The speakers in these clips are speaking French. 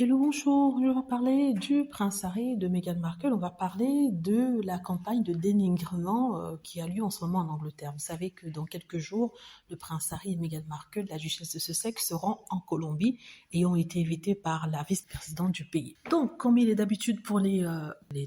Hello, bonjour, on va parler du prince Harry et de Meghan Markle, on va parler de la campagne de dénigrement qui a lieu en ce moment en Angleterre. Vous savez que dans quelques jours, le prince Harry et Meghan Markle, la duchesse de Sussex, seront en Colombie et ont été invités par la vice-présidente du pays. Donc, comme il est d'habitude pour les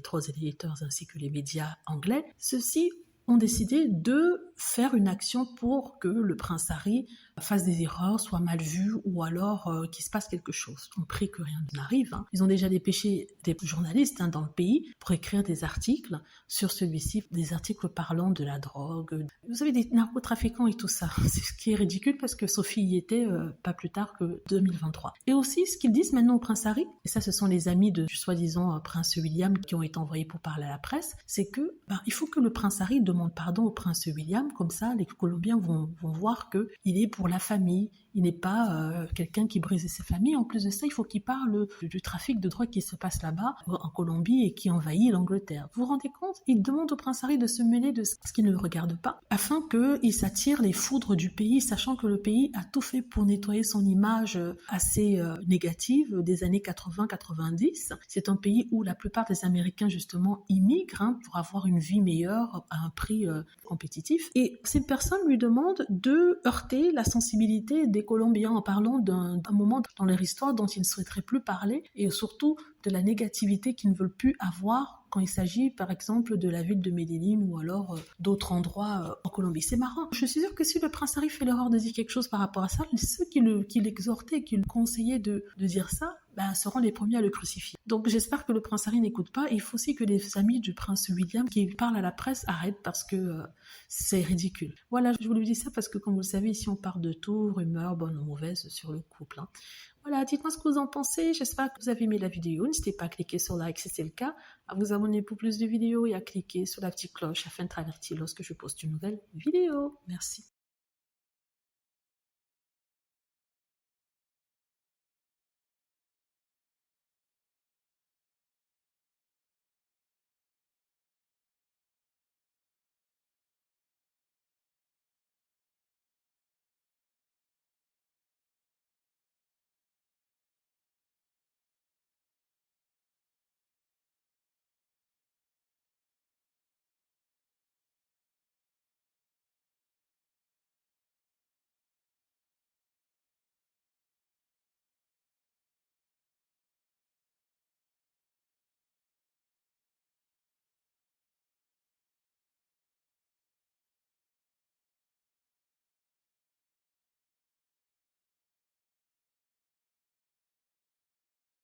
trois éditeurs ainsi que les médias anglais, ceux-ci ont décidé de faire une action pour que le prince Harry fasse des erreurs, soit mal vu ou alors qu'il se passe quelque chose. On prie que rien n'arrive. Ils ont déjà dépêché des journalistes dans le pays pour écrire des articles sur celui-ci, des articles parlant de la drogue, vous savez, des narcotrafiquants et tout ça. C'est ce qui est ridicule parce que Sophie y était pas plus tard que 2023. Et aussi, ce qu'ils disent maintenant au prince Harry, et ça ce sont les amis du soi-disant prince William qui ont été envoyés pour parler à la presse, c'est que il faut que le prince Harry demande pardon au prince William, comme ça les Colombiens vont voir qu'il est pour la famille, il n'est pas quelqu'un qui brise ses familles. En plus de ça, il faut qu'il parle du trafic de drogue qui se passe là-bas en Colombie et qui envahit l'Angleterre. Vous vous rendez compte? Il demande au prince Harry de se mêler de ce qui ne le regarde pas, afin qu'il s'attire les foudres du pays, sachant que le pays a tout fait pour nettoyer son image assez négative des années 80-90. C'est un pays où la plupart des Américains justement immigrent pour avoir une vie meilleure à un prix compétitif. Et cette personne lui demande de heurter la sensibilité des Colombiens en parlant d'un moment dans leur histoire dont ils ne souhaiteraient plus parler et surtout de la négativité qu'ils ne veulent plus avoir quand il s'agit par exemple de la ville de Medellín ou alors d'autres endroits en Colombie. C'est marrant. Je suis sûre que si le prince Harry fait l'erreur de dire quelque chose par rapport à ça, ceux qui l'exhortaient, qui le conseillaient de dire ça, seront les premiers à le crucifier. Donc j'espère que le prince Harry n'écoute pas. Il faut aussi que les amis du prince William qui parlent à la presse arrêtent parce que c'est ridicule. Voilà, je vous le dis ça parce que comme vous le savez, ici on parle de tout, rumeurs, bonnes ou mauvaises sur le couple. Voilà, dites-moi ce que vous en pensez. J'espère que vous avez aimé la vidéo. N'hésitez pas à cliquer sur like si c'est le cas, à vous abonner pour plus de vidéos et à cliquer sur la petite cloche afin d'être averti lorsque je poste une nouvelle vidéo. Merci.